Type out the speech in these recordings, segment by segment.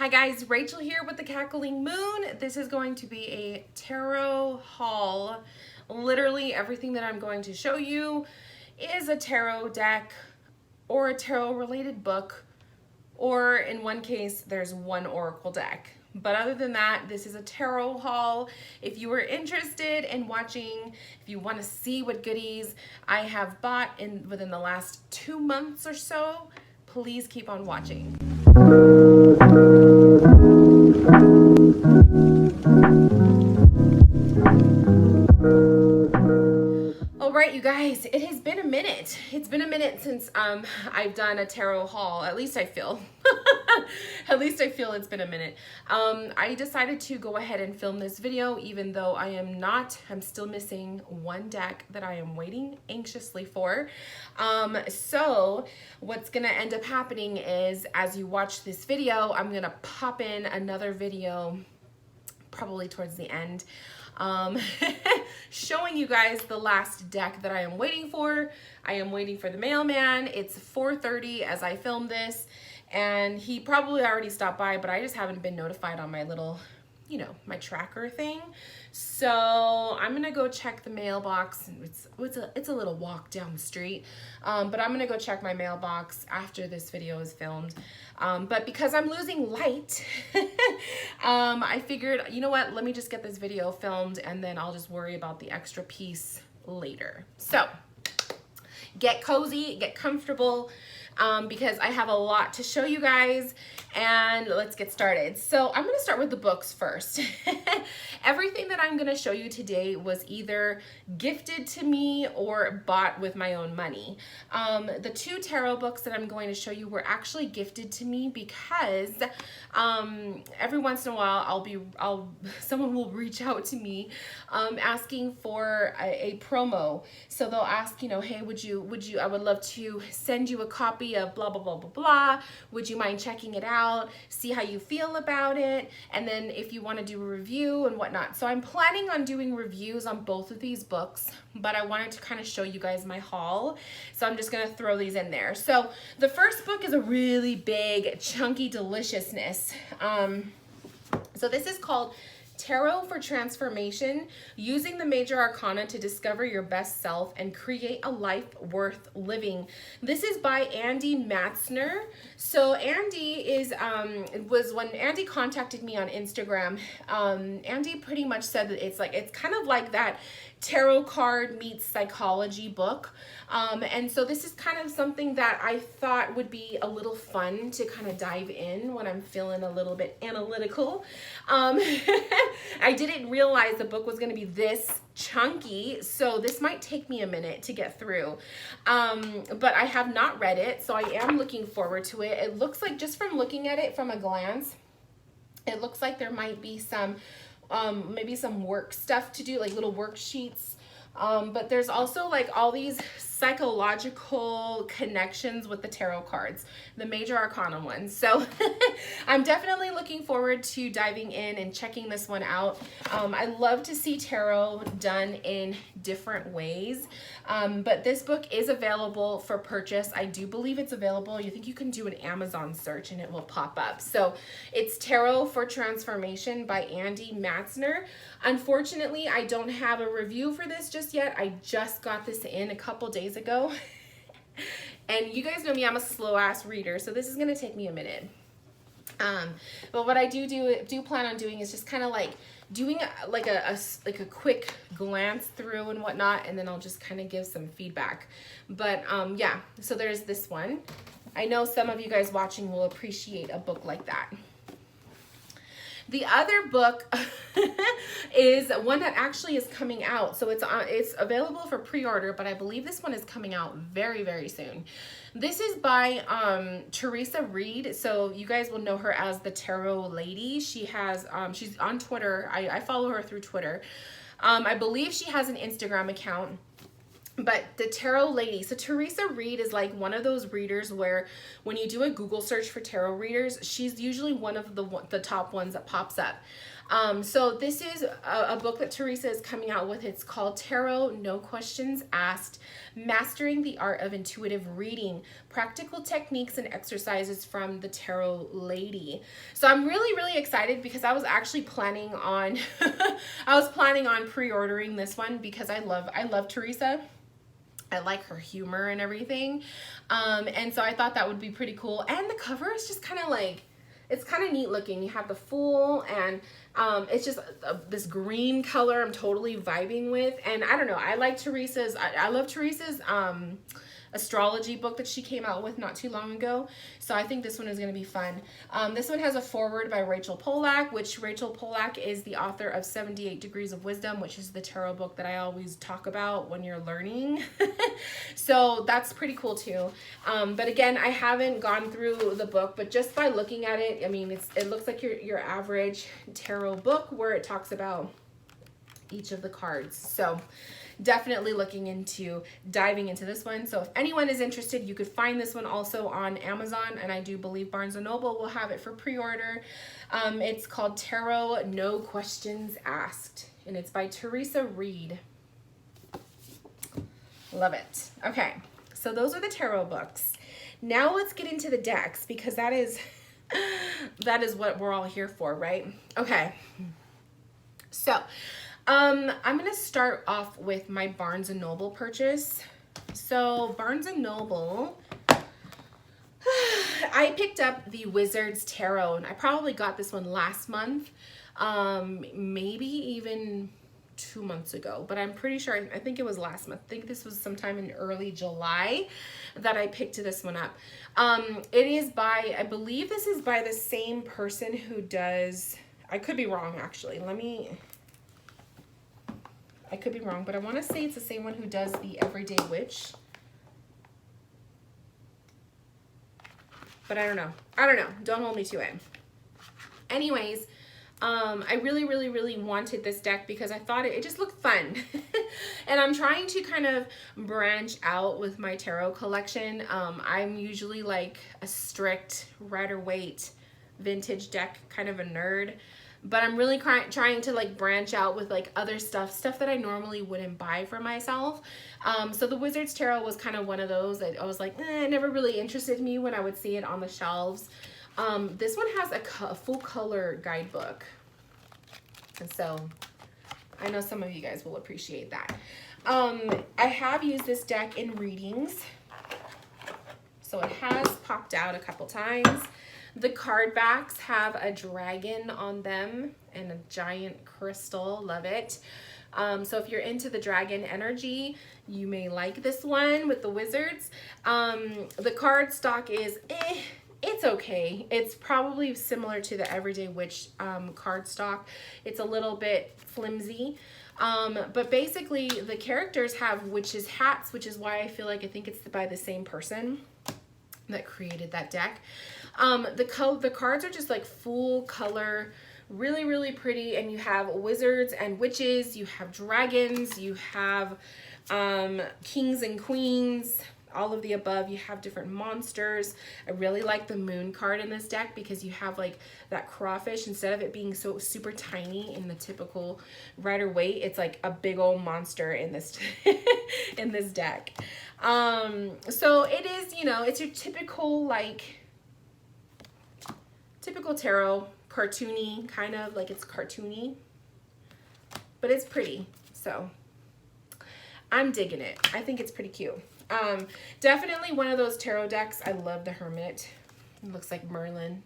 Hi guys, Rachel here with the Cackling Moon. This is going to be a tarot haul. Literally everything that I'm going to show you is a tarot deck or a tarot related book, or in one case there's one oracle deck. But other than that, this is a tarot haul. If you are interested in watching, if you want to see what goodies I have bought within the last 2 months or so, please keep on watching. All right, you guys, it has been a minute. It's been a minute since I've done a tarot haul. At least I feel. At least I feel it's been a minute. I decided to go ahead and film this video, even though I'm still missing one deck that I am waiting anxiously for. So what's gonna end up happening is, as you watch this video, I'm gonna pop in another video probably towards the end, showing you guys the last deck that I am waiting for. I am waiting for the mailman. It's 4:30 as I film this, and he probably already stopped by, but I just haven't been notified on my little, you know, my tracker thing. So I'm gonna go check the mailbox. It's a little walk down the street, but I'm gonna go check my mailbox after this video is filmed. But because I'm losing light, I figured, you know what, let me just get this video filmed and then I'll just worry about the extra piece later. So get cozy, get comfortable, because I have a lot to show you guys, and let's get started. So I'm going to start with the books first. Everything that I'm going to show you today was either gifted to me or bought with my own money. The 2 tarot books that I'm going to show you were actually gifted to me because every once in a while someone will reach out to me asking for a promo. So they'll ask, you know, hey, I would love to send you a copy of blah, blah, blah, blah, blah. Would you mind checking it out? See how you feel about it. And then if you want to do a review and whatnot. So I'm planning on doing reviews on both of these books, but I wanted to kind of show you guys my haul. So I'm just going to throw these in there. So the first book is a really big, chunky deliciousness. So this is called Tarot for Transformation, Using the Major Arcana to Discover Your Best Self and Create a Life Worth Living. This is by Andy Matzner. So Andy was when Andy contacted me on Instagram, Andy pretty much said that it's kind of like that tarot card meets psychology book. And so this is kind of something that I thought would be a little fun to kind of dive in when I'm feeling a little bit analytical. I didn't realize the book was going to be this chunky, so this might take me a minute to get through. But I have not read it, so I am looking forward to it. It looks like, just from looking at it from a glance, it looks like there might be some maybe some work stuff to do, like little worksheets. But there's also like all these psychological connections with the tarot cards, the major arcana ones. So I'm definitely looking forward to diving in and checking this one out. I love to see tarot done in different ways. But this book is available for purchase. I do believe it's available. You think you can do an Amazon search and it will pop up. So it's Tarot for Transformation by Andy Matzner. Unfortunately, I don't have a review for this just yet. I just got this in a couple days ago. And you guys know me, I'm a slow ass reader, so this is gonna take me a minute. But what I do plan on doing is just kind of like doing like a quick glance through and whatnot, and then I'll just kind of give some feedback. But yeah, so there's this one. I know some of you guys watching will appreciate a book like that. The other book is one that actually is coming out. So it's available for pre-order, but I believe this one is coming out very, very soon. This is by Teresa Reed. So you guys will know her as the Tarot Lady. She has she's on Twitter. I follow her through Twitter. I believe she has an Instagram account. But the Tarot Lady. So Teresa Reed is like one of those readers where when you do a Google search for tarot readers, she's usually one of the top ones that pops up. So this is a book that Teresa is coming out with. It's called Tarot, No Questions Asked, Mastering the Art of Intuitive Reading, Practical Techniques and Exercises from the Tarot Lady. So I'm really, really excited because I was actually planning on, pre-ordering this one because I love Teresa. I like her humor and everything. And so I thought that would be pretty cool. And the cover is just kind of like, it's kind of neat looking. You have the Fool, and it's just this green color I'm totally vibing with. And I don't know, I like Teresa's, I love Teresa's astrology book that she came out with not too long ago. So I think this one is going to be fun. This one has a foreword by Rachel Pollack, which Rachel Pollack is the author of 78 Degrees of Wisdom, which is the tarot book that I always talk about when you're learning. So that's pretty cool too. But again, I haven't gone through the book, but just by looking at it, I mean, it looks like your average tarot book where it talks about each of the cards. So definitely looking into diving into this one. So if anyone is interested, you could find this one also on Amazon, and I do believe Barnes & Noble will have it for pre-order. It's called Tarot, No Questions Asked, and it's by Teresa Reed. Love it. Okay, so those are the tarot books. Now let's get into the decks, because that is what we're all here for, right? Okay, so I'm going to start off with my Barnes & Noble purchase. So Barnes & Noble, I picked up the Wizard's Tarot, and I probably got this one last month, maybe even 2 months ago, but I'm pretty sure, I think it was last month. I think this was sometime in early July that I picked this one up. It is by, I believe this is by the same person who does, I could be wrong actually, I could be wrong, but I want to say it's the same one who does the Everyday Witch. But I don't know. Don't hold me to it. Anyways, I really, really, really wanted this deck because I thought it just looked fun. And I'm trying to kind of branch out with my tarot collection. I'm usually like a strict Rider-Waite vintage deck kind of a nerd. But I'm really trying to like branch out with like other stuff that I normally wouldn't buy for myself. So the Wizard's Tarot was kind of one of those that I was like, it never really interested me when I would see it on the shelves. This one has a full color guidebook. And so I know some of you guys will appreciate that. I have used this deck in readings. So it has popped out a couple times. The card backs have a dragon on them and a giant crystal. Love it. So if you're into the dragon energy, you may like this one with the wizards. The card stock is it's okay. It's probably similar to the Everyday Witch card stock. It's a little bit flimsy. But basically the characters have witches' hats, which is why I think it's by the same person that created that deck. The cards are just like full color, really, really pretty. And you have wizards and witches, you have dragons, you have kings and queens, all of the above. You have different monsters. I really like the moon card in this deck because you have like that crawfish. Instead of it being so super tiny in the typical Rider-Waite, it's like a big old monster in this in this deck. So it is, it's your typical tarot, cartoony, kind of like it's cartoony, but it's pretty. So I'm digging it. I think it's pretty cute. Definitely one of those tarot decks. I love the Hermit. It looks like Merlin.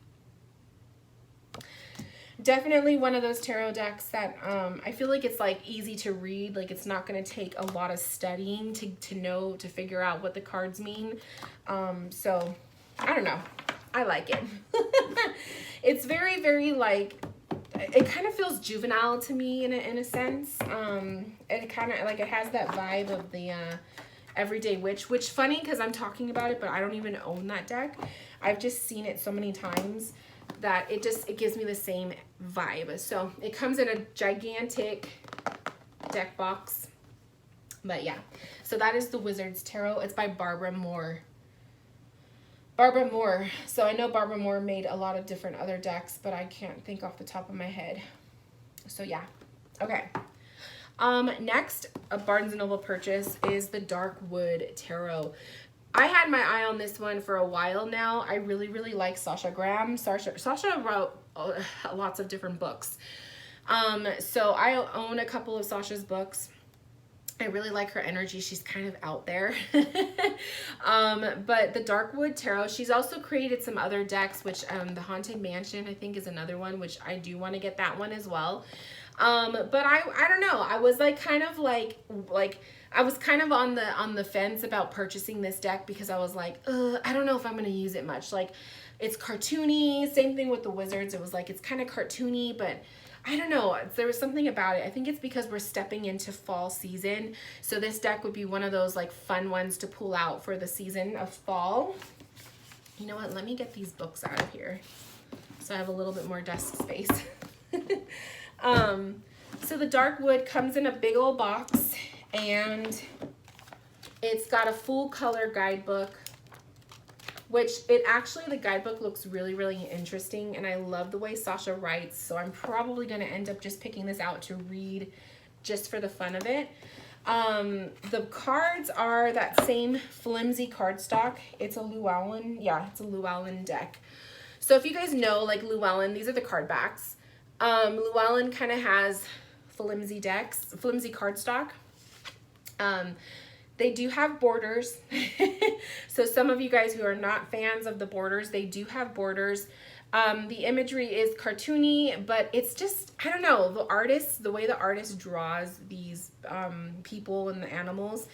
Definitely one of those tarot decks that I feel like it's like easy to read. Like it's not going to take a lot of studying to figure out what the cards mean. So I don't know. I like it. It's very, very like, it kind of feels juvenile to me in a sense. It kind of like, it has that vibe of the Everyday Witch, which funny because I'm talking about it, but I don't even own that deck. I've just seen it so many times that it gives me the same vibe. So it comes in a gigantic deck box. But yeah, so that is the Wizard's Tarot. It's by Barbara Moore. Barbara Moore. So I know Barbara Moore made a lot of different other decks, but I can't think off the top of my head. So yeah. Okay. Next, a Barnes & Noble purchase is the Darkwood Tarot. I had my eye on this one for a while now. I really, really like Sasha Graham. Sasha wrote lots of different books. So I own a couple of Sasha's books. I really like her energy. She's kind of out there. But the Darkwood Tarot, she's also created some other decks, which the Haunted Mansion, I think, is another one, which I do want to get that one as well. But I don't know. I was like kind of like I was kind of on the fence about purchasing this deck because I was like, I don't know if I'm going to use it much. Like, it's cartoony. Same thing with the Wizards. It was like, it's kind of cartoony, but I don't know. There was something about it. I think it's because we're stepping into fall season. So this deck would be one of those like fun ones to pull out for the season of fall. You know what? Let me get these books out of here so I have a little bit more desk space. So the Darkwood comes in a big old box, and it's got a full color guidebook, which the guidebook looks really, really interesting, and I love the way Sasha writes, so I'm probably going to end up just picking this out to read just for the fun of it. The cards are that same flimsy cardstock. It's a Llewellyn. Yeah, it's a Llewellyn deck. So if you guys know, like Llewellyn, these are the card backs. Llewellyn kind of has flimsy cardstock. They do have borders. So some of you guys who are not fans of the borders, they do have borders. The imagery is cartoony, but it's just, I don't know, the way the artist draws these people and the animals,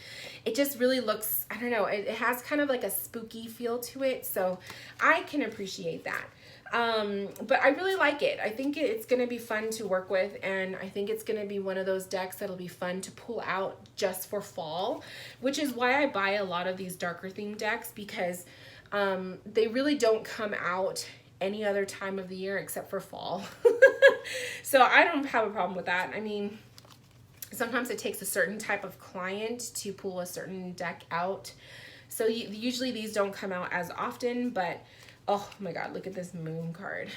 it just really looks, I don't know, it has kind of like a spooky feel to it. So I can appreciate that. But I really like it. I think it's going to be fun to work with, and I think it's going to be one of those decks that'll be fun to pull out just for fall, which is why I buy a lot of these darker themed decks, because they really don't come out any other time of the year except for fall. So I don't have a problem with that. I mean, sometimes it takes a certain type of client to pull a certain deck out. So usually these don't come out as often, but oh my God, look at this moon card.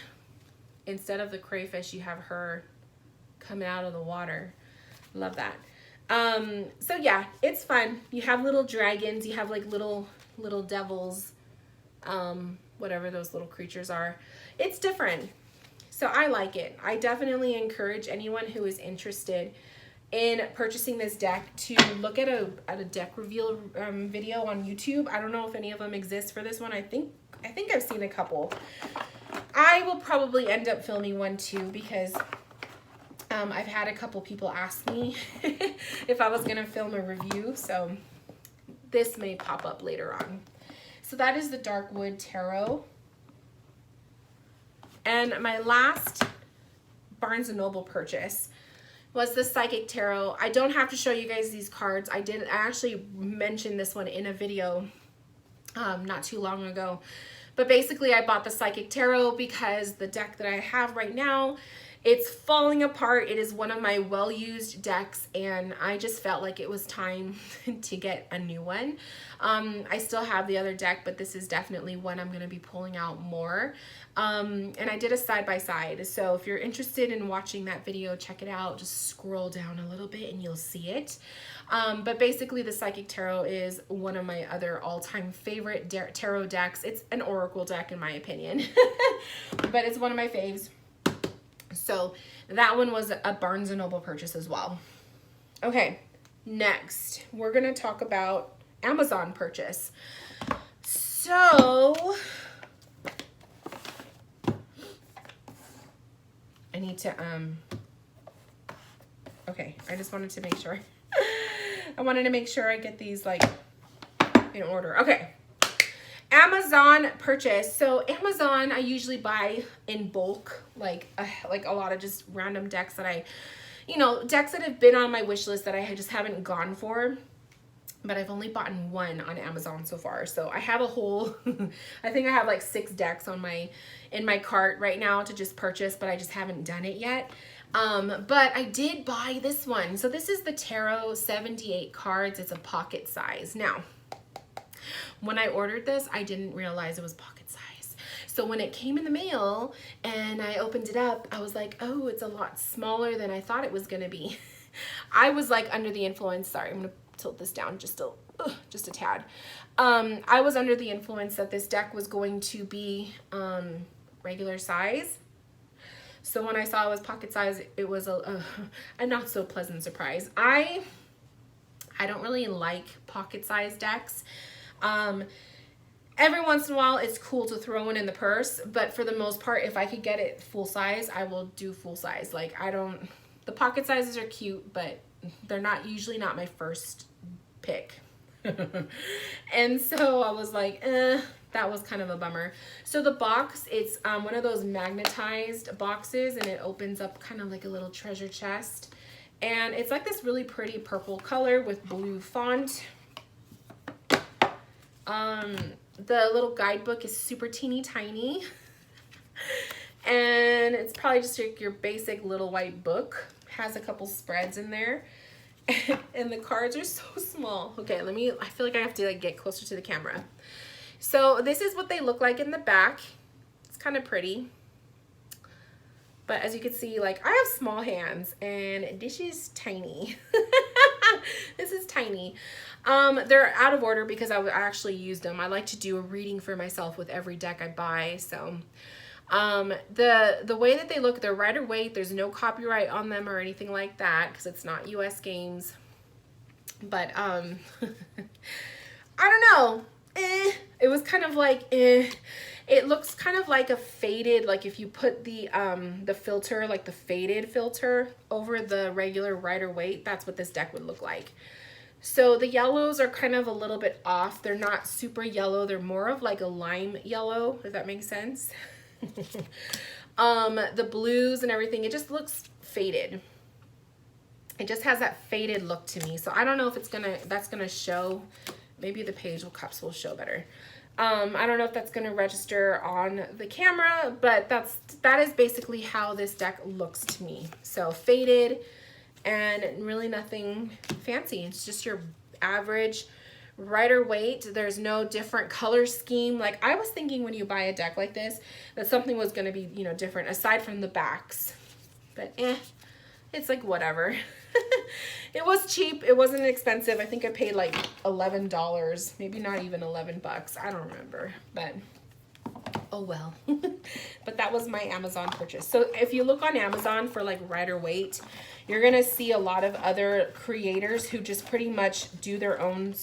Instead of the crayfish, you have her coming out of the water. Love that. So yeah, it's fun. You have little dragons, you have like little devils, whatever those little creatures are. It's different. So I like it. I definitely encourage anyone who is interested in purchasing this deck to look at a deck reveal video on YouTube. I don't know if any of them exist for this one. I think I've seen a couple. I will probably end up filming one too, because I've had a couple people ask me if I was going to film a review, so this may pop up later on. So that is the Darkwood Tarot. And my last Barnes & Noble purchase was the Psychic Tarot. I don't have to show you guys these cards. I actually mentioned this one in a video not too long ago. But basically I bought the Psychic Tarot because the deck that I have right now, it's falling apart. It is one of my well-used decks, and I just felt like it was time to get a new one. I still have the other deck, but this is definitely one I'm going to be pulling out more. And I did a side-by-side. So if you're interested in watching that video, check it out. Just scroll down a little bit and you'll see it. But basically the Psychic Tarot is one of my other all-time favorite tarot decks. It's an oracle deck in my opinion, but it's one of my faves. So that one was a Barnes & Noble purchase as well. Okay, next we're going to talk about Amazon purchase. So I need to, okay, I just wanted to make sure. I wanted to make sure I get these like in order. Okay. Amazon purchase. So Amazon, I usually buy in bulk, like a lot of just random decks that decks that have been on my wish list that I just haven't gone for, but I've only bought one on Amazon so far. So I have a whole, I think I have like 6 decks in my cart right now to just purchase, but I just haven't done it yet. But I did buy this one. So this is the Tarot 78 cards. It's a pocket size. Now, when I ordered this, I didn't realize it was pocket size. So when it came in the mail and I opened it up, I was like, oh, it's a lot smaller than I thought it was gonna be. I was like under the influence, sorry, I'm gonna tilt this down just a tad. I was under the influence that this deck was going to be regular size. So when I saw it was pocket size, it was a not so pleasant surprise. I don't really like pocket size decks. Every once in a while, it's cool to throw one in the purse, but for the most part, if I could get it full size, I will do full size. Like the pocket sizes are cute, but they're usually not my first pick. And so I was like, that was kind of a bummer. So the box, it's one of those magnetized boxes, and it opens up kind of like a little treasure chest. And it's like this really pretty purple color with blue font. The little guidebook is super teeny tiny. And it's probably just like your basic little white book. Has a couple spreads in there. And the cards are so small. Okay, I feel like I have to like get closer to the camera. So this is what they look like in the back. It's kind of pretty. But as you can see, like I have small hands and this is tiny. This is tiny. They're out of order because I actually used them. I like to do a reading for myself with every deck I buy. So the way that they look, they're Rider-Waite. There's no copyright on them or anything like that because it's not US games. But I don't know. It was kind of like it looks kind of like a faded, like if you put the filter, like the faded filter over the regular Rider-Waite, that's what this deck would look like. So the yellows are kind of a little bit off. They're not super yellow. They're more of like a lime yellow, if that makes sense. The blues and everything, it just looks faded. It just has that faded look to me. So I don't know if that's gonna show. Maybe the page cups will show better. I don't know if that's gonna register on the camera, but that is basically how this deck looks to me. So faded and really nothing fancy. It's just your average Rider-Waite. There's no different color scheme. Like I was thinking when you buy a deck like this, that something was gonna be, different aside from the backs. But it's like whatever. It was cheap. It wasn't expensive. I think I paid like $11, maybe not even 11 bucks. I don't remember, but oh well. But that was my Amazon purchase. So if you look on Amazon for like Rider-Waite, you're gonna see a lot of other creators who just pretty much do their own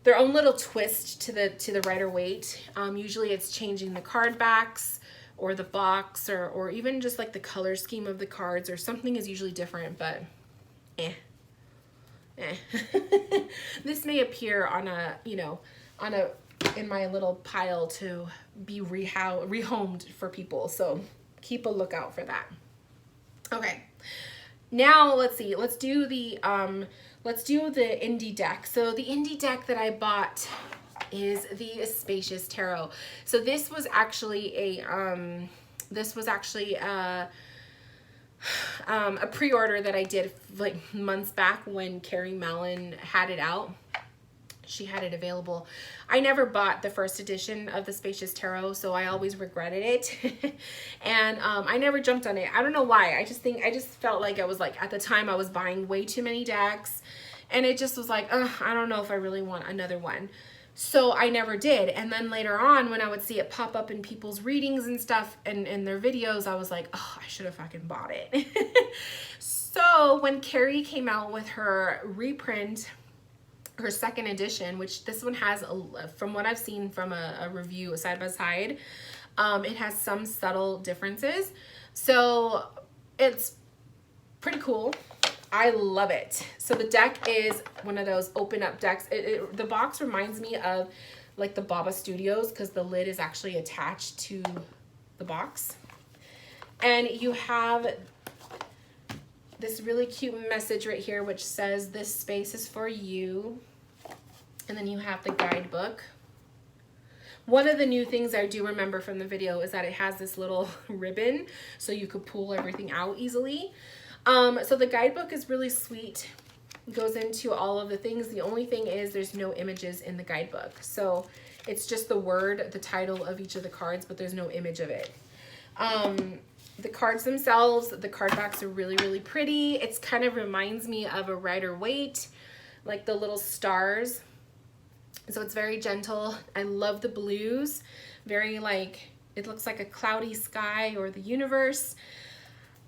little twist to the Rider-Waite. Usually it's changing the card backs or the box or even just like the color scheme of the cards, or something is usually different, but This may appear on in my little pile to be rehomed for people, so keep a lookout for that. Okay, now let's see. Let's do the indie deck. So the indie deck that I bought is the Spacious Tarot. So this was actually a pre-order that I did like months back when Carrie Mallon had it out. She had it available. I never bought the first edition of the Spacious Tarot, so I always regretted it. And I never jumped on it. I don't know why. I just felt like I was like, at the time I was buying way too many decks, and it just was like, I don't know if I really want another one. So I never did. And then later on, when I would see it pop up in people's readings and stuff and in their videos, I was like, oh, I should have fucking bought it. So when Carrie came out with her reprint, her second edition, which this one has, from what I've seen from a review, a side by side, it has some subtle differences. So it's pretty cool. I love it. So the deck is one of those open up decks. The box reminds me of like the Baba Studios because the lid is actually attached to the box. And you have this really cute message right here which says, "This space is for you." And then you have the guidebook, One of the new things I do remember from the video is that it has this little ribbon so you could pull everything out easily. So the guidebook is really sweet. It goes into all of the things. The only thing is there's no images in the guidebook. So it's just the word, the title of each of the cards, but there's no image of it. The cards themselves, the card backs are really, really pretty. It kind of reminds me of a Rider-Waite, like the little stars. So it's very gentle. I love the blues. Very like, it looks like a cloudy sky or the universe.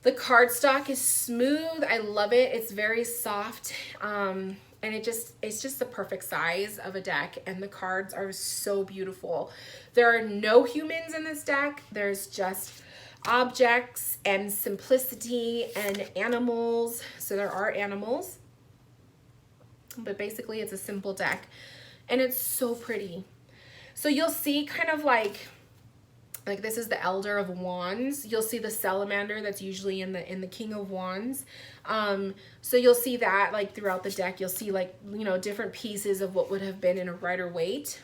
The cardstock is smooth. I love it. It's very soft. And it's just the perfect size of a deck. And the cards are so beautiful. There are no humans in this deck. There's just objects and simplicity and animals. So there are animals. But basically it's a simple deck. And it's so pretty. So you'll see kind of like this is the Elder of Wands. You'll see the Salamander that's usually in the King of Wands. So you'll see that like throughout the deck. You'll see like, you know, different pieces of what would have been in a Rider-Waite.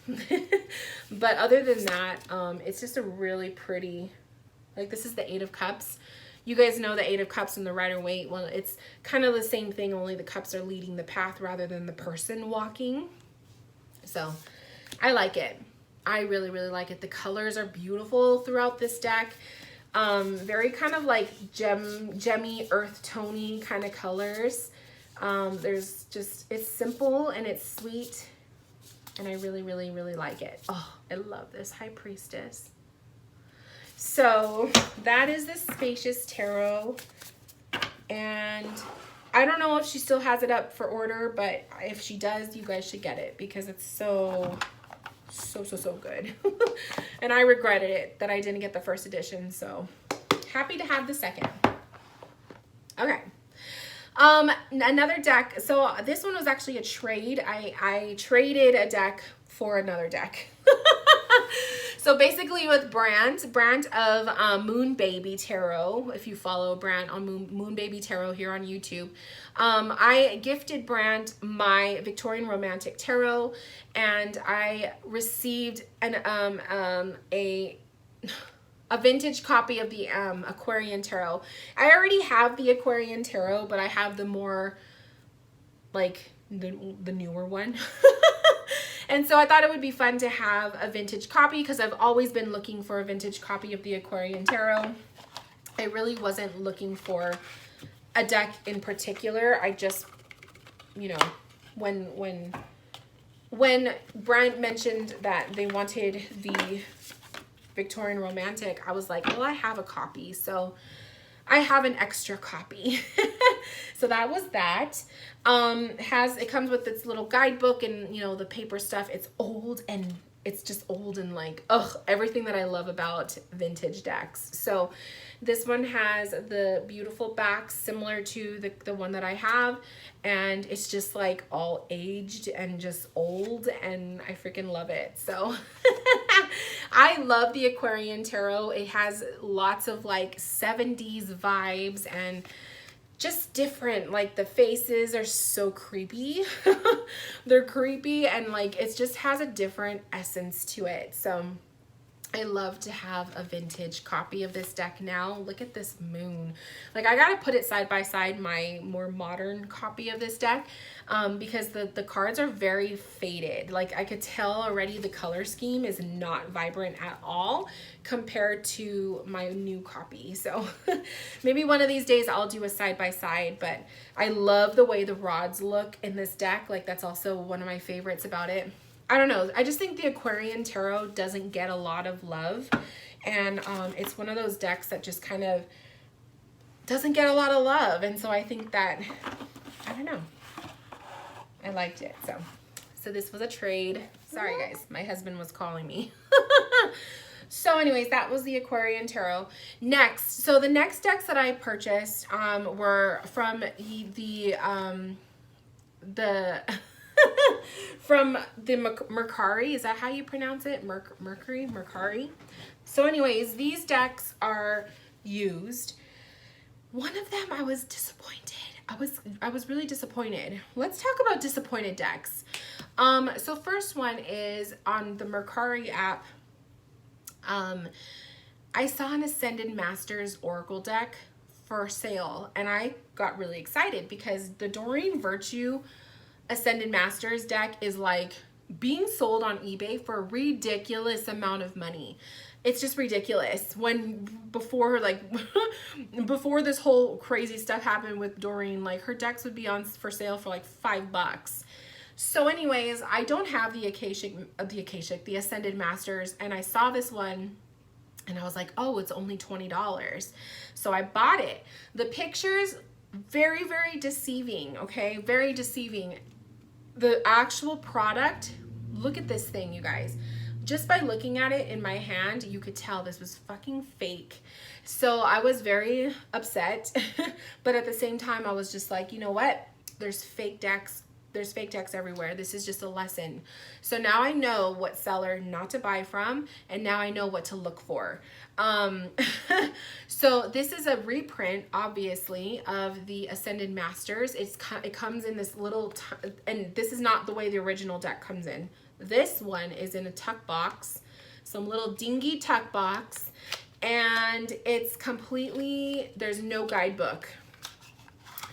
But other than that, it's just a really pretty, like this is the Eight of Cups. You guys know the Eight of Cups and the Rider-Waite. Well, it's kind of the same thing, only the cups are leading the path rather than the person walking. So I like it. I really, really like it. The colors are beautiful throughout this deck. Very kind of like gemmy, earth tony kind of colors. There's just, it's simple and it's sweet. And I really, really, really like it. Oh, I love this High Priestess. So that is the Spacious Tarot. And I don't know if she still has it up for order, but if she does, you guys should get it because it's so good. And I regretted it that I didn't get the first edition. So happy to have the second. Okay. Another deck. So this one was actually a trade. I traded a deck for another deck. So basically with Brant of Moon Baby Tarot, if you follow Brant on Moon Baby Tarot here on YouTube, I gifted Brant my Victorian Romantic Tarot, and I received a vintage copy of the Aquarian Tarot. I already have the Aquarian Tarot, but I have the more like the newer one. And so I thought it would be fun to have a vintage copy because I've always been looking for a vintage copy of the Aquarian Tarot. I really wasn't looking for a deck in particular. I just, you know, when Brent mentioned that they wanted the Victorian Romantic, I was like, well, I have a copy, so I have an extra copy. So that was that. It comes with its little guidebook and, you know, the paper stuff. It's old and it's just old and like, ugh, everything that I love about vintage decks. So this one has the beautiful back similar to the one that I have, and it's just like all aged and just old, and I freaking love it. So I love the Aquarian Tarot. It has lots of like 70s vibes and just different, like the faces are so creepy. They're creepy and like it just has a different essence to it. So I love to have a vintage copy of this deck now. Look at this moon. Like I gotta put it side by side my more modern copy of this deck because the cards are very faded. Like I could tell already the color scheme is not vibrant at all compared to my new copy. So maybe one of these days I'll do a side by side, but I love the way the rods look in this deck. Like that's also one of my favorites about it. I don't know. I just think the Aquarian Tarot doesn't get a lot of love. And it's one of those decks that just kind of doesn't get a lot of love. And so I think that, I don't know. I liked it. So this was a trade. Sorry, guys. My husband was calling me. So anyways, that was the Aquarian Tarot. Next, so the next decks that I purchased were from the from the Mercari. Is that how you pronounce it? Mercari. So anyways, these decks are used. One of them I was disappointed. I was really disappointed. Let's talk about disappointed decks. So first one is on the Mercari app. I saw an Ascended Masters Oracle deck for sale, and I got really excited because the Doreen Virtue Ascended Masters deck is like being sold on eBay for a ridiculous amount of money. It's just ridiculous. Before this whole crazy stuff happened with Doreen, like her decks would be on for sale for like $5. So anyways, I don't have the Ascended Masters, and I saw this one and I was like, oh, it's only $20. So I bought it. The pictures, very, very deceiving, okay? Very deceiving. The actual product, look at this thing, you guys. Just by looking at it in my hand, you could tell this was fucking fake. So I was very upset, but at the same time, I was just like, you know what? There's fake decks. There's fake decks everywhere. This is just a lesson. So now I know what seller not to buy from, and now I know what to look for. So this is a reprint, obviously, of the Ascended Masters. It comes in this little, and this is not the way the original deck comes in. This one is in a tuck box, some little dingy tuck box, and it's completely, there's no guidebook.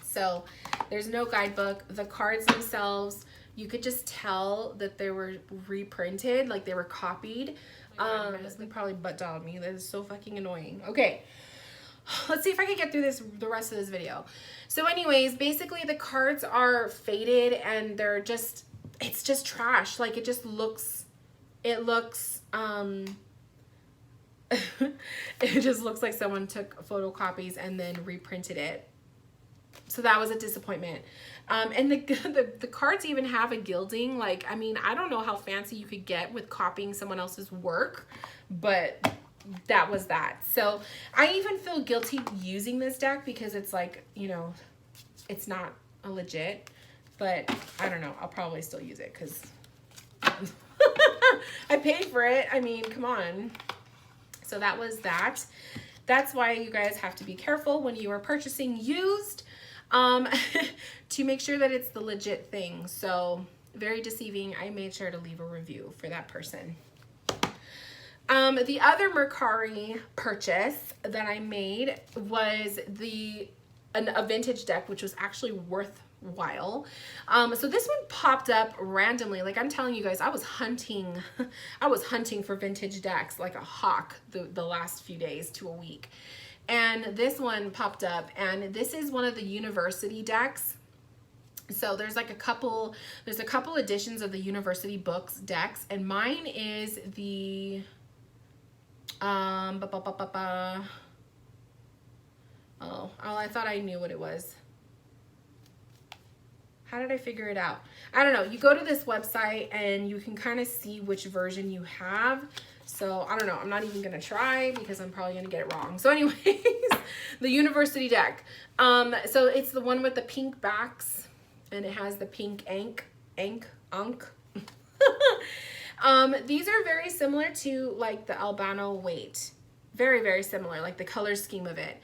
So there's no guidebook. The cards themselves, you could just tell that they were reprinted, like they were copied. They probably butt dialed me. That is so fucking annoying. Okay, let's see if I can get through the rest of this video. So anyways, basically the cards are faded and they're just, it's just trash. Like it looks it just looks like someone took photocopies and then reprinted it. So that was a disappointment. And the cards even have a gilding. Like, I mean, I don't know how fancy you could get with copying someone else's work, but that was that. So I even feel guilty using this deck because it's like, you know, it's not a legit, but I don't know. I'll probably still use it because I paid for it. I mean, come on. So that was that. That's why you guys have to be careful when you are purchasing used. To make sure that it's the legit thing. So very deceiving. I made sure to leave a review for that person. The other Mercari purchase that I made was a vintage deck, which was actually worthwhile. So this one popped up randomly. Like I'm telling you guys, I was hunting for vintage decks like a hawk the last few days to a week. And this one popped up, and this is one of the university decks. So there's a couple editions of the university books decks, and mine is the oh, I thought I knew what it was. How did I figure it out? I don't know. You go to this website and you can kind of see which version you have. So I don't know. I'm not even going to try because I'm probably going to get it wrong. So anyways, the university deck. So it's the one with the pink backs and it has the pink ink. These are very similar to like the Albano Waite. Very, very similar, like the color scheme of it.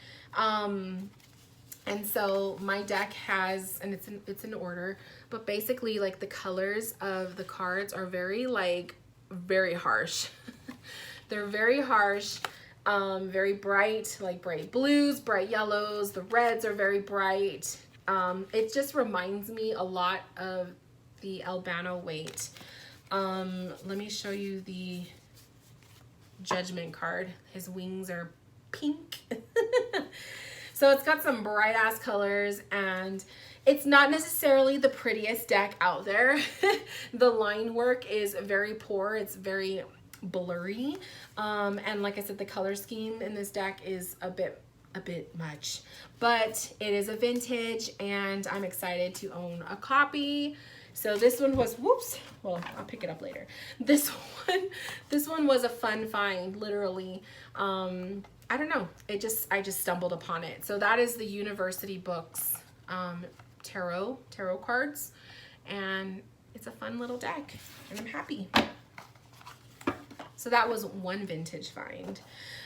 And so my deck has, and it's in order, but basically like the colors of the cards are very harsh. They're very harsh, very bright, like bright blues, bright yellows. The reds are very bright. It just reminds me a lot of the Albano Waite. Let me show you the Judgment card. His wings are pink. So it's got some bright ass colors, and it's not necessarily the prettiest deck out there. The line work is very poor. It's very blurry. And like I said, the color scheme in this deck is a bit much, but it is a vintage and I'm excited to own a copy. So this one was, whoops, well, I'll pick it up later. This one was a fun find, literally. I don't know. I just stumbled upon it. So that is the University Books tarot cards, and it's a fun little deck, and I'm happy. So that was one vintage find.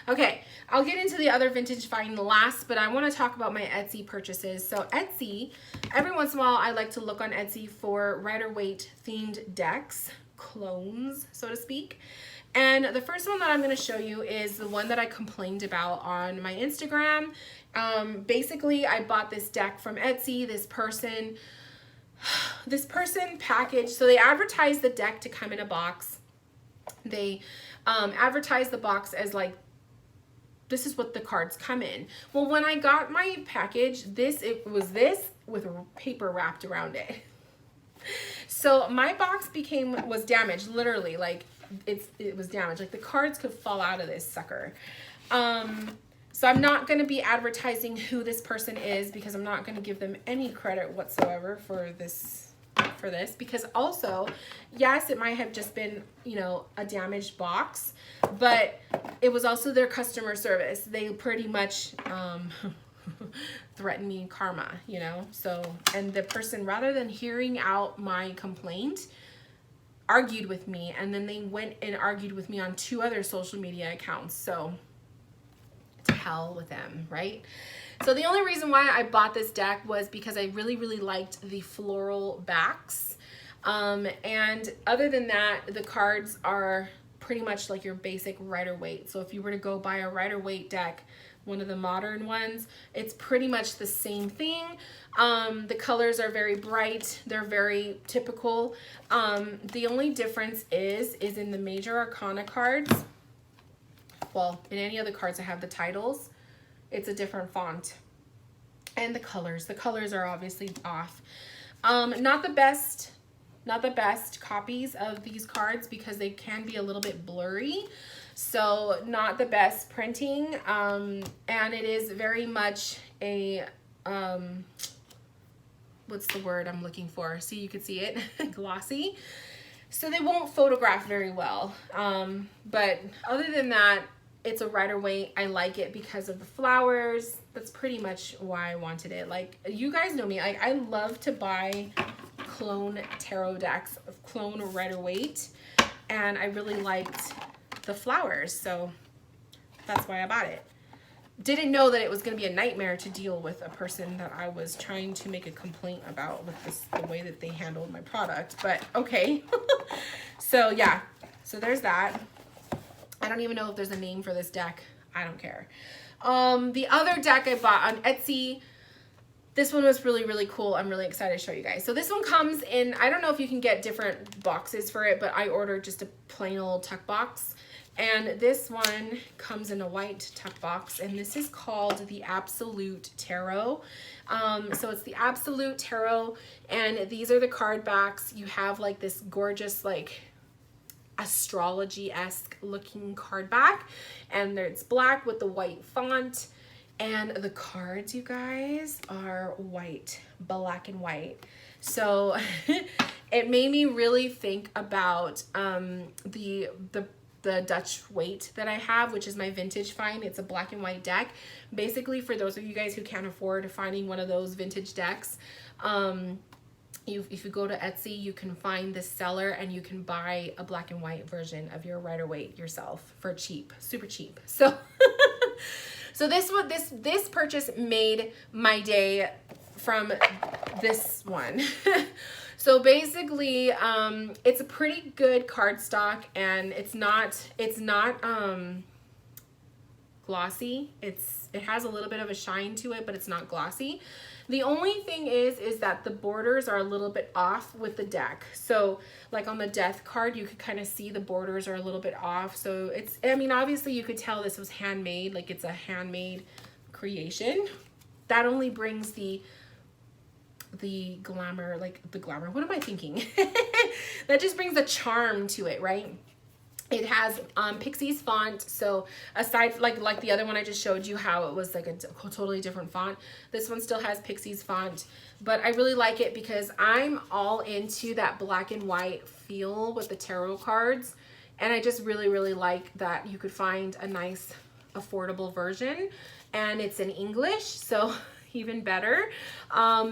Okay, I'll get into the other vintage find last, but I want to talk about my Etsy purchases. So Etsy, every once in a while, I like to look on Etsy for Rider-Waite themed decks, clones, so to speak. And the first one that I'm going to show you is the one that I complained about on my Instagram. Basically, I bought this deck from Etsy. This person packaged, so they advertised the deck to come in a box. They advertised the box as like, this is what the cards come in. Well, when I got my package, it was this with paper wrapped around it. So my box was damaged, literally, like it was damaged. Like the cards could fall out of this sucker. So I'm not going to be advertising who this person is because I'm not going to give them any credit whatsoever for this, because also, yes, it might have just been, you know, a damaged box, but it was also their customer service. They pretty much threatened me karma, you know. So, and the person, rather than hearing out my complaint, argued with me, and then they went and argued with me on 2 other social media accounts. So to hell with them, right? So the only reason why I bought this deck was because I really, really liked the floral backs. And other than that, the cards are pretty much like your basic Rider-Waite. So if you were to go buy a Rider-Waite deck, one of the modern ones, it's pretty much the same thing. The colors are very bright. They're very typical. The only difference is in the major arcana cards. Well, in any other cards I have the titles, it's a different font. And the colors are obviously off. Not the best copies of these cards because they can be a little bit blurry. So not the best printing. And it is very much a, what's the word I'm looking for? See, you can see it, glossy. So they won't photograph very well. But other than that, it's a Rider-Waite. I like it because of the flowers. That's pretty much why I wanted it. Like, you guys know me. I love to buy clone tarot decks of clone Rider-Waite. And I really liked the flowers. So that's why I bought it. Didn't know that it was going to be a nightmare to deal with a person that I was trying to make a complaint about with the way that they handled my product. But okay. So yeah. So there's that. I don't even know if there's a name for this deck. I don't care. The other deck I bought on Etsy, this one was really, really cool. I'm really excited to show you guys. So this one comes in, I don't know if you can get different boxes for it, but I ordered just a plain old tuck box. And this one comes in a white tuck box, and this is called the Absolute Tarot. So it's the Absolute Tarot, and these are the card backs. You have like this gorgeous, like, astrology-esque looking card back, and it's black with the white font, and the cards, you guys, are white, black and white. So it made me really think about the Dutch Waite that I have, which is my vintage find. It's a black and white deck. Basically, for those of you guys who can't afford finding one of those vintage decks, if you go to Etsy, you can find this seller and you can buy a black and white version of your Rider-Waite yourself for cheap, super cheap. So, so this purchase made my day from this one. So basically, it's a pretty good cardstock, and it's not glossy. It has a little bit of a shine to it, but it's not glossy. The only thing is that the borders are a little bit off with the deck. So like on the death card, you could kind of see the borders are a little bit off. So it's, I mean, obviously you could tell this was handmade, like it's a handmade creation. That only brings the glamour, what am I thinking? That just brings the charm to it, right? It has Pixie's font, so aside like the other one I just showed you how it was like a totally different font, this one still has Pixie's font, but I really like it because I'm all into that black and white feel with the tarot cards, and I just really, really like that you could find a nice affordable version, and it's in English, so even better,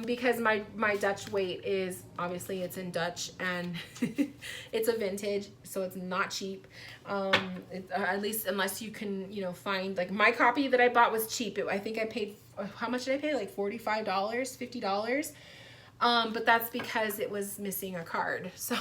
because my Dutch Waite is obviously it's in Dutch, and it's a vintage, so it's not cheap, at least unless you can, you know, find, like my copy that I bought was cheap. I think I paid, how much did I pay? Like $45, $50, but that's because it was missing a card. So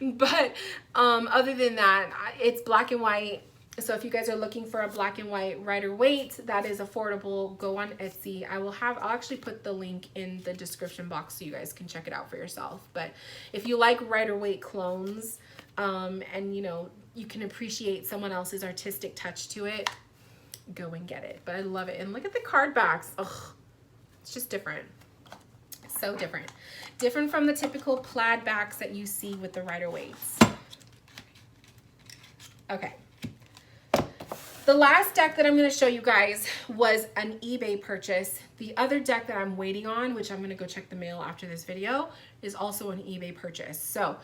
But other than that, it's black and white. So if you guys are looking for a black and white Rider-Waite that is affordable, go on Etsy. I'll actually put the link in the description box so you guys can check it out for yourself. But if you like Rider-Waite clones, and you know, you can appreciate someone else's artistic touch to it, go and get it. But I love it. And look at the card backs. Ugh, it's just different. So different. Different from the typical plaid backs that you see with the Rider-Waites. Okay. The last deck that I'm going to show you guys was an eBay purchase. The other deck that I'm waiting on, which I'm going to go check the mail after this video, is also an eBay purchase. So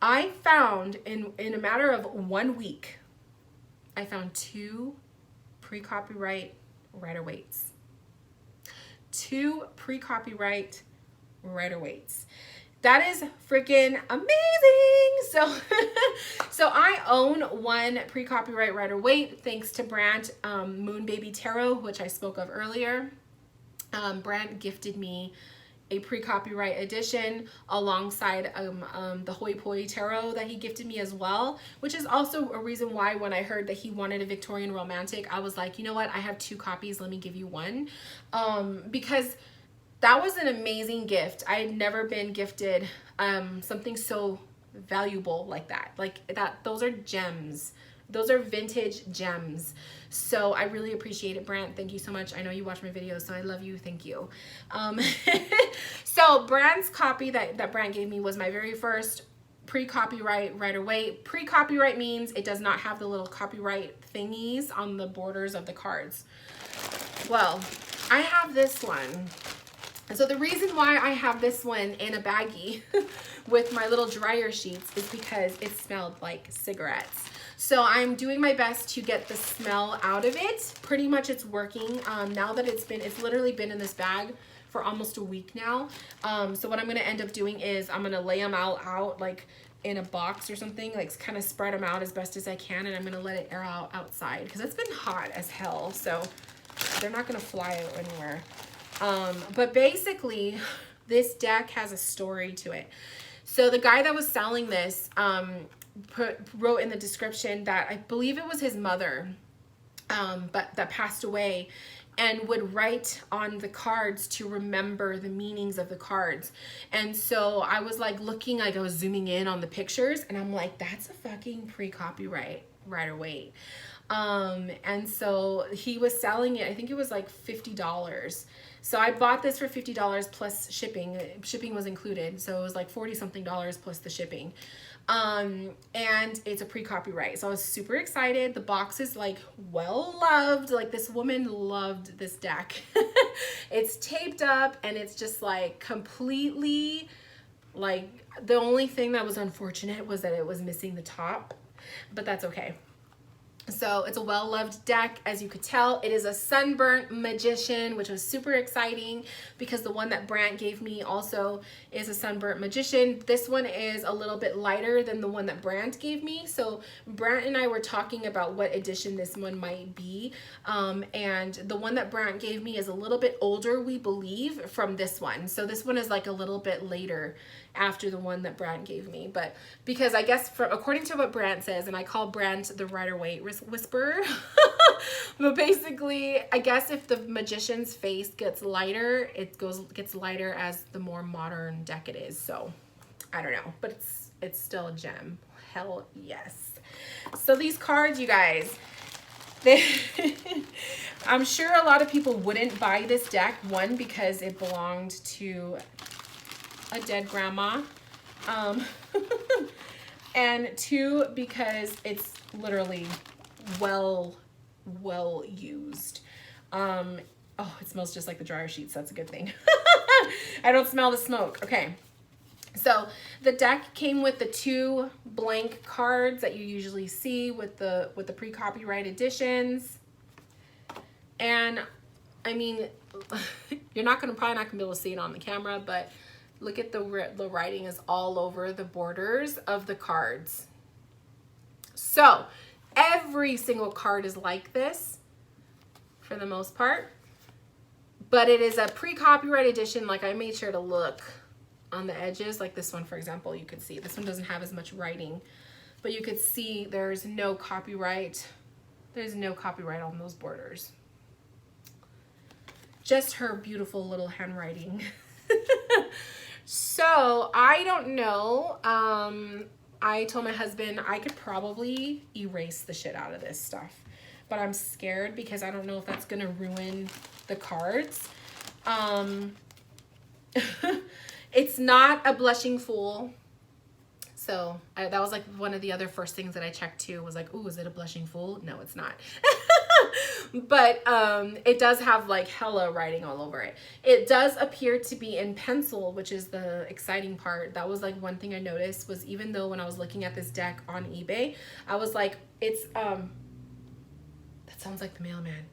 I found in a matter of 1 week, I found 2 pre-copyright Rider-Waites. 2 pre-copyright Rider-Waites. That is freaking amazing. So I own 1 pre-copyright Rider-Waite thanks to Brant, Moon Baby Tarot, which I spoke of earlier. Brant gifted me a pre-copyright edition alongside the Hoi Poi Tarot that he gifted me as well, which is also a reason why when I heard that he wanted a Victorian Romantic, I was like, you know what, I have 2 copies, let me give you 1. Because that was an amazing gift. I had never been gifted something so valuable like that. Like that, those are gems. Those are vintage gems. So I really appreciate it, Brant. Thank you so much. I know you watch my videos, so I love you. Thank you. So Brant's copy that Brant gave me was my very first pre-copyright Rider-Waite. Pre-copyright means it does not have the little copyright thingies on the borders of the cards. Well, I have this one. And so the reason why I have this one in a baggie with my little dryer sheets is because it smelled like cigarettes. So I'm doing my best to get the smell out of it. Pretty much it's working. Now that it's literally been in this bag for almost a week now. So what I'm gonna end up doing is I'm gonna lay them out like in a box or something, like kind of spread them out as best as I can, and I'm gonna let it air out outside because it's been hot as hell. So they're not gonna fly anywhere. But basically this deck has a story to it. So the guy that was selling this wrote in the description that I believe it was his mother, but that passed away, and would write on the cards to remember the meanings of the cards. And so I was like looking, like I was zooming in on the pictures, and I'm like, that's a fucking pre-copyright Rider-Waite. And so he was selling it, I think it was like $50. So I bought this for $50 plus shipping. Shipping was included, so it was like 40 something dollars plus the shipping. And it's a pre-copyright, so I was super excited. The box is like well loved. Like this woman loved this deck. It's taped up and it's just like completely, like the only thing that was unfortunate was that it was missing the top, but that's okay. So it's a well-loved deck, as you could tell. It is a Sunburnt Magician, which was super exciting because the one that Brant gave me also is a Sunburnt Magician. This one is a little bit lighter than the one that Brant gave me. So Brant and I were talking about what edition this one might be. And the one that Brant gave me is a little bit older, we believe, from this one. So this one is like a little bit later after the one that Brant gave me, but because I guess according to what Brant says, and I call Brant the Rider-Waite whisperer, but basically I guess if the magician's face gets lighter, it gets lighter as the more modern deck it is. So I don't know, but it's still a gem. Hell yes. So these cards, you guys, I'm sure a lot of people wouldn't buy this deck. One, because it belonged to a dead grandma, and 2, because it's literally well used. Oh, it smells just like the dryer sheets. That's a good thing. I don't smell the smoke. Okay, so the deck came with the 2 blank cards that you usually see with the pre-copyright editions, and I mean, you're probably not gonna be able to see it on the camera, but look at the writing is all over the borders of the cards. So every single card is like this for the most part, but it is a pre-copyright edition. Like I made sure to look on the edges. Like this one, for example, you could see this one doesn't have as much writing, but you could see there's no copyright. There's no copyright on those borders. Just her beautiful little handwriting. So I don't know. I told my husband I could probably erase the shit out of this stuff, but I'm scared because I don't know if that's gonna ruin the cards. It's not a blushing fool. So that was like one of the other first things that I checked too, was like, ooh, is it a blushing fool? No, it's not. But it does have like hella writing all over it. It does appear to be in pencil, which is the exciting part. That was like one thing I noticed, was even though when I was looking at this deck on eBay, I was like, it's that sounds like the mailman.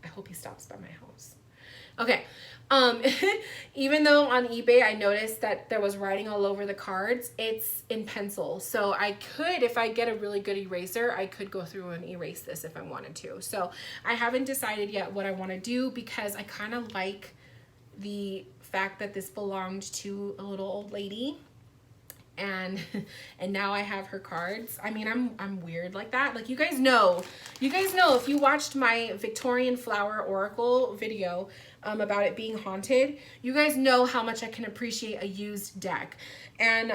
I hope he stops by my house. Okay. Even though on eBay I noticed that there was writing all over the cards, it's in pencil. So I could, if I get a really good eraser, I could go through and erase this if I wanted to. So I haven't decided yet what I want to do, because I kind of like the fact that this belonged to a little old lady. And now I have her cards. I mean, I'm weird like that. Like you guys know if you watched my Victorian flower oracle video about it being haunted, you guys know how much I can appreciate a used deck. And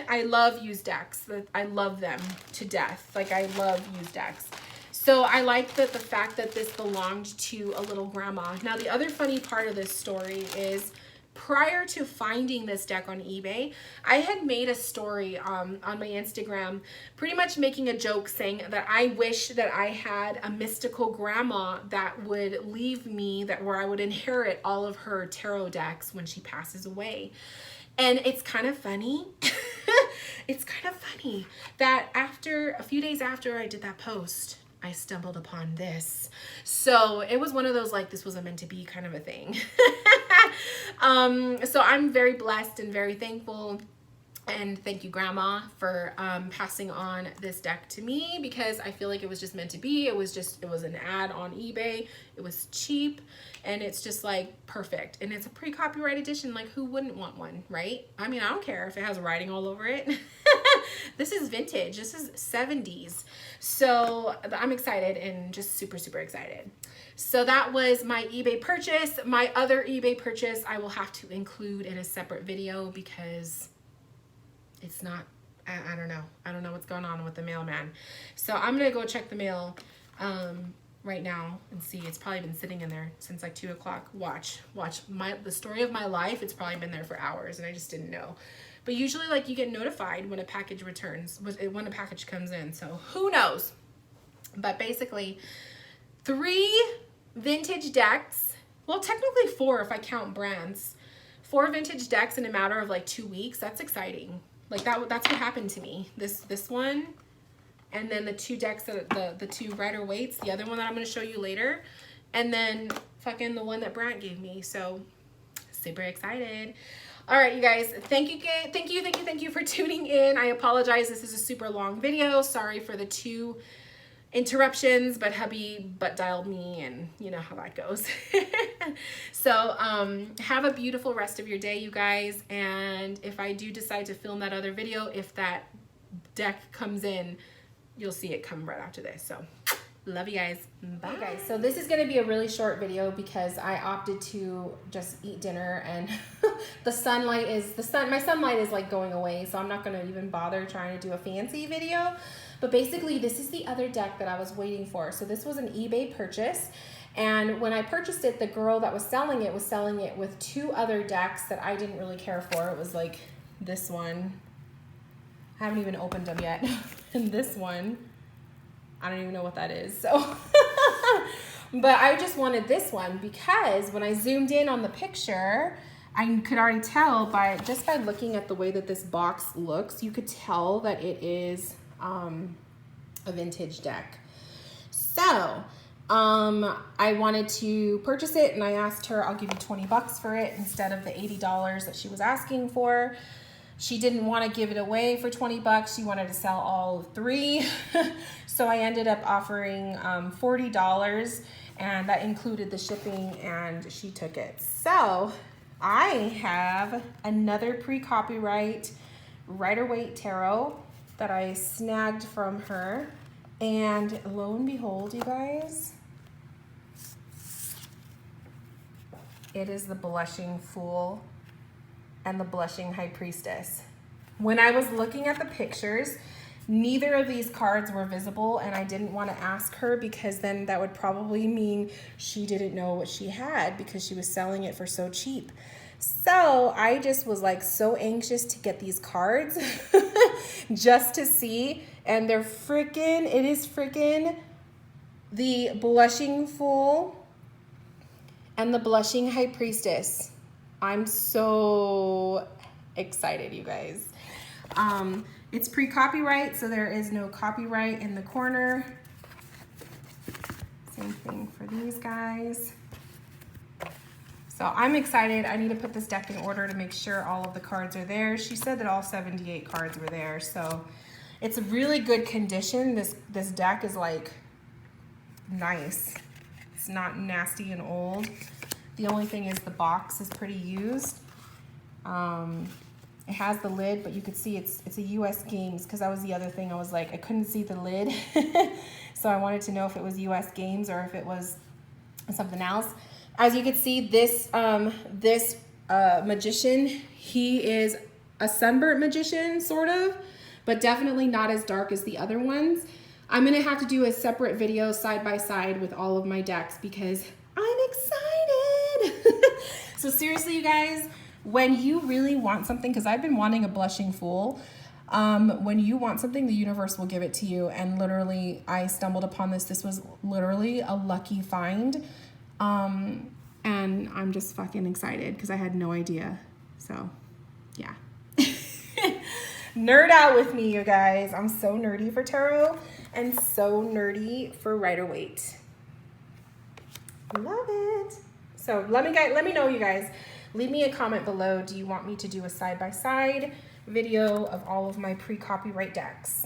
I love used decks. I love them to death. Like I love used decks. So I like that the fact that this belonged to a little grandma. Now the other funny part of this story is, prior to finding this deck on eBay, I had made a story on my Instagram pretty much making a joke saying that I wish that I had a mystical grandma that would leave me, where I would inherit all of her tarot decks when she passes away. And it's kind of funny. It's kind of funny that a few days after I did that post, I stumbled upon this. So it was one of those, like, this was a meant to be kind of a thing. So I'm very blessed and very thankful. And thank you, Grandma, for passing on this deck to me, because I feel like it was just meant to be. It was an ad on eBay. It was cheap, and it's just like perfect. And it's a pre-copyright edition. Like, who wouldn't want one, right? I mean, I don't care if it has writing all over it. This is vintage. This is 70s. So I'm excited and just super, super excited. So that was my eBay purchase. My other eBay purchase I will have to include in a separate video, because it's not, I don't know. I don't know what's going on with the mailman. So I'm going to go check the mail right now and see. It's probably been sitting in there since like 2 o'clock. Watch the story of my life. It's probably been there for hours and I just didn't know. But usually, like, you get notified when a package returns, when a package comes in. So who knows? But basically, 3 vintage decks. Well, technically 4 if I count brands. 4 vintage decks in a matter of like 2 weeks. That's exciting. Like that's what happened to me. This one, and then the 2 decks that the 2 Rider Waites, the other one that I'm going to show you later, and then fucking the one that Brant gave me. So super excited. All right, you guys, thank you for tuning in. I apologize. This is a super long video. Sorry for the 2 interruptions, but hubby butt dialed me, and you know how that goes. So have a beautiful rest of your day, you guys. And if I do decide to film that other video, if that deck comes in, you'll see it come right after this. So love you guys. Bye. Okay, guys, so this is going to be a really short video because I opted to just eat dinner, and my sunlight is like going away, so I'm not going to even bother trying to do a fancy video. But basically, this is the other deck that I was waiting for. So this was an eBay purchase, and when I purchased it, the girl that was selling it with 2 other decks that I didn't really care for. It was like this one. I haven't even opened them yet. And this one, I don't even know what that is. So, but I just wanted this one because when I zoomed in on the picture, I could already tell by looking at the way that this box looks, you could tell that it is a vintage deck. So I wanted to purchase it, and I asked her, I'll give you 20 bucks for it instead of the $80 that she was asking for. She didn't want to give it away for 20 bucks. She wanted to sell all 3. So I ended up offering $40, and that included the shipping, and she took it. So I have another pre-copyright Waite Tarot that I snagged from her. And lo and behold, you guys, it is the Blushing Fool and the Blushing High Priestess. When I was looking at the pictures, neither of these cards were visible, and I didn't want to ask her because then that would probably mean she didn't know what she had because she was selling it for so cheap. So I just was like so anxious to get these cards just to see, and they're freaking, it is freaking the Blushing Fool and the Blushing High Priestess. I'm so excited, you guys. It's pre-copyright, so there is no copyright in the corner. Same thing for these guys. So I'm excited. I need to put this deck in order to make sure all of the cards are there. She said that all 78 cards were there, so it's a really good condition. This deck is like nice. It's not nasty and old. The only thing is the box is pretty used. It has the lid, but you could see it's a US Games, because that was the other thing. I was like, I couldn't see the lid. So I wanted to know if it was US Games or if it was something else. As you can see, this magician, he is a sunburnt magician, sort of, but definitely not as dark as the other ones. I'm gonna have to do a separate video side by side with all of my decks because I'm excited. So seriously, you guys, when you really want something, because I've been wanting a Blushing Fool, when you want something, the universe will give it to you. And literally, I stumbled upon this. This was literally a lucky find. And I'm just fucking excited because I had no idea. So, yeah. Nerd out with me, you guys. I'm so nerdy for tarot and so nerdy for Waite. Love it. So let me know, you guys. Leave me a comment below. Do you want me to do a side-by-side video of all of my pre-copyright decks?